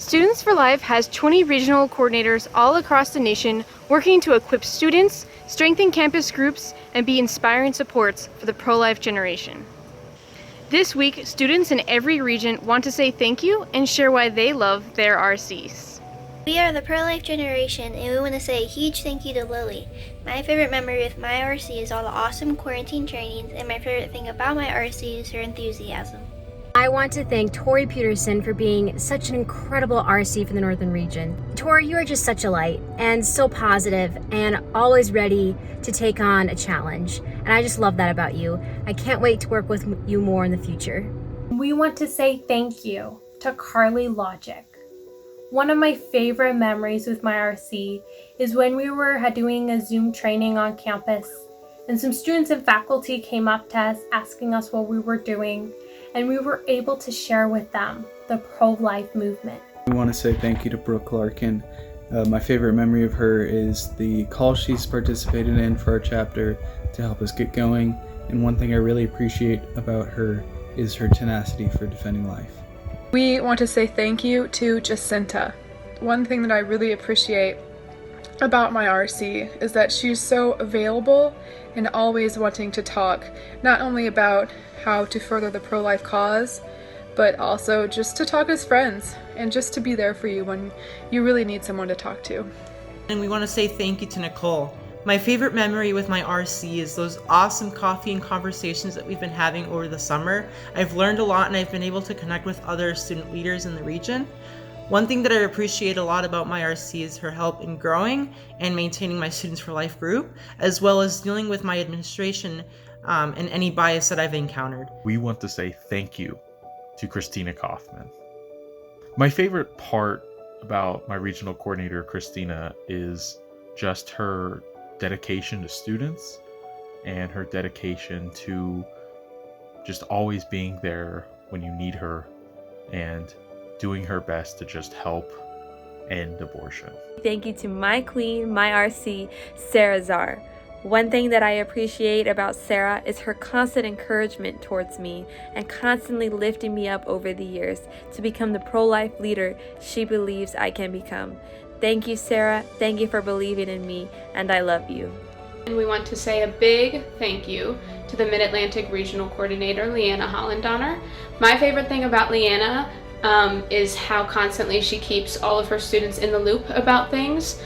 Students for Life has 20 regional coordinators all across the nation working to equip students, strengthen campus groups, and be inspiring supports for the pro-life generation. This week, students in every region want to say thank you and share why they love their RCs. We are the pro-life generation, and we want to say a huge thank you to Lily. My favorite memory with my RC is all the awesome quarantine trainings, and my favorite thing about my RC is her enthusiasm. I want to thank Tori Peterson for being such an incredible RC for the Northern region. Tori, you are just such a light and so positive and always ready to take on a challenge. And I just love that about you. I can't wait to work with you more in the future. We want to say thank you to Carly Logic. One of my favorite memories with my RC is when we were doing a Zoom training on campus, and some students and faculty came up to us asking us what we were doing, and we were able to share with them the pro-life movement. We want to say thank you to Brooke Larkin. My favorite memory of her is the call she's participated in for our chapter to help us get going, and one thing I really appreciate about her is her tenacity for defending life. We want to say thank you to Jacinta. One thing that I really appreciate about my RC is that she's so available and always wanting to talk, not only about how to further the pro-life cause, but also just to talk as friends and just to be there for you when you really need someone to talk to. And we want to say thank you to Nicole. My favorite memory with my RC is those awesome coffee and conversations that we've been having over the summer. I've learned a lot and I've been able to connect with other student leaders in the region. One thing that I appreciate a lot about my RC is her help in growing and maintaining my Students for Life group, as well as dealing with my administration and any bias that I've encountered. We want to say thank you to Christina Kaufman. My favorite part about my regional coordinator, Christina, is just her dedication to students and her dedication to just always being there when you need her and doing her best to just help end abortion. Thank you to my queen, my RC, Sarah Czar. One thing that I appreciate about Sarah is her constant encouragement towards me and constantly lifting me up over the years to become the pro-life leader she believes I can become. Thank you, Sarah. Thank you for believing in me, and I love you. And we want to say a big thank you to the Mid-Atlantic Regional Coordinator, Leanna Hollandonner. My favorite thing about Leanna is how constantly she keeps all of her students in the loop about things.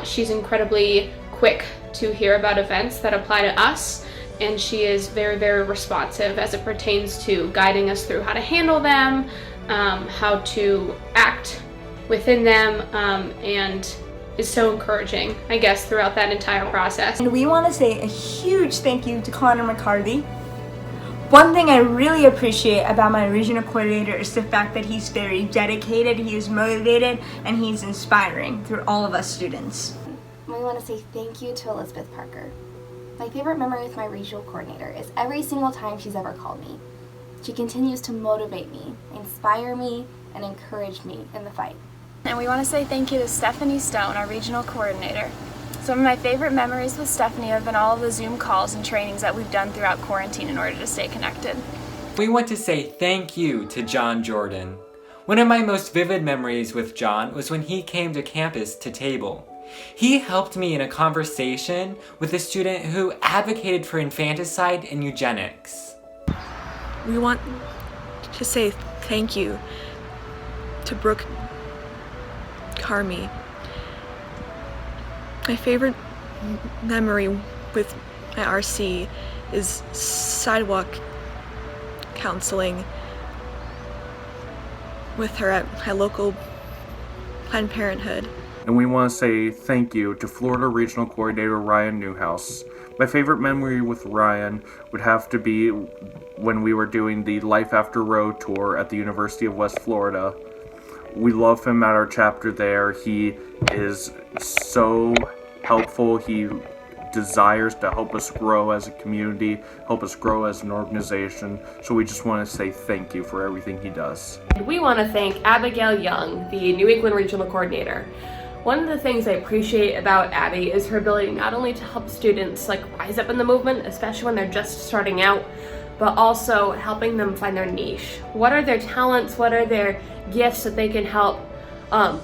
She's incredibly quick to hear about events that apply to us, and she is very, very responsive as it pertains to guiding us through how to handle them, how to act within them, and is so encouraging, I guess, throughout that entire process. And we want to say a huge thank you to Connor McCarty. One thing I really appreciate about my regional coordinator is the fact that he's very dedicated, he is motivated, and he's inspiring through all of us students. We want to say thank you to Elizabeth Parker. My favorite memory with my regional coordinator is every single time she's ever called me. She continues to motivate me, inspire me, and encourage me in the fight. And we want to say thank you to Stephanie Stone, our regional coordinator. Some of my favorite memories with Stephanie have been all of the Zoom calls and trainings that we've done throughout quarantine in order to stay connected. We want to say thank you to John Jordan. One of my most vivid memories with John was when he came to campus to table. He helped me in a conversation with a student who advocated for infanticide and eugenics. We want to say thank you to Brooke Carmi. My favorite memory with my RC is sidewalk counseling with her at my local Planned Parenthood. And we want to say thank you to Florida Regional Coordinator Ryan Newhouse. My favorite memory with Ryan would have to be when we were doing the Life After Row tour at the University of West Florida. We love him at our chapter there. He is so helpful. He desires to help us grow as a community, help us grow as an organization. So we just want to say thank you for everything he does. We want to thank Abigail Young, the New England Regional Coordinator. One of the things I appreciate about Abby is her ability not only to help students rise up in the movement, especially when they're just starting out, but also helping them find their niche. What are their talents? What are their gifts that they can help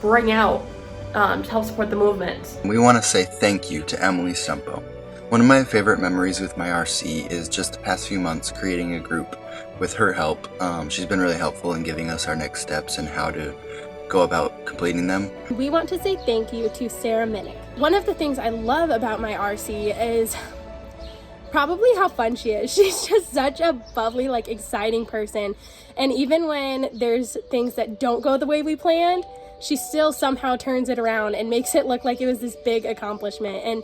bring out to help support the movement. We want to say thank you to Emily Stumpo. One of my favorite memories with my RC is just the past few months creating a group with her help. She's been really helpful in giving us our next steps and how to go about completing them. We want to say thank you to Sarah Minnick. One of the things I love about my RC is probably how fun she is. She's just such a bubbly, like, exciting person. And even when there's things that don't go the way we planned, she still somehow turns it around and makes it look like it was this big accomplishment. And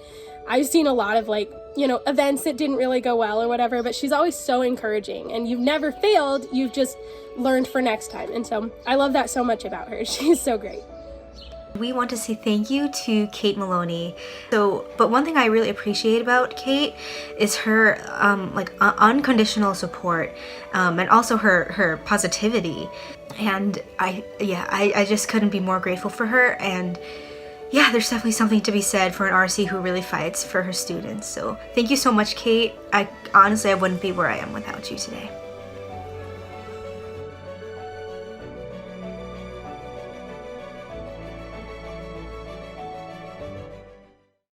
I've seen a lot of, like, you know, events that didn't really go well or whatever, but she's always so encouraging, and you've never failed, you've just learned for next time. And so I love that so much about her. She's so great. We want to say thank you to Kate Maloney. But one thing I really appreciate about Kate is her unconditional support, and also her positivity. And I just couldn't be more grateful for her. And yeah, there's definitely something to be said for an RC who really fights for her students. So thank you so much, Kate. Honestly, I wouldn't be where I am without you today.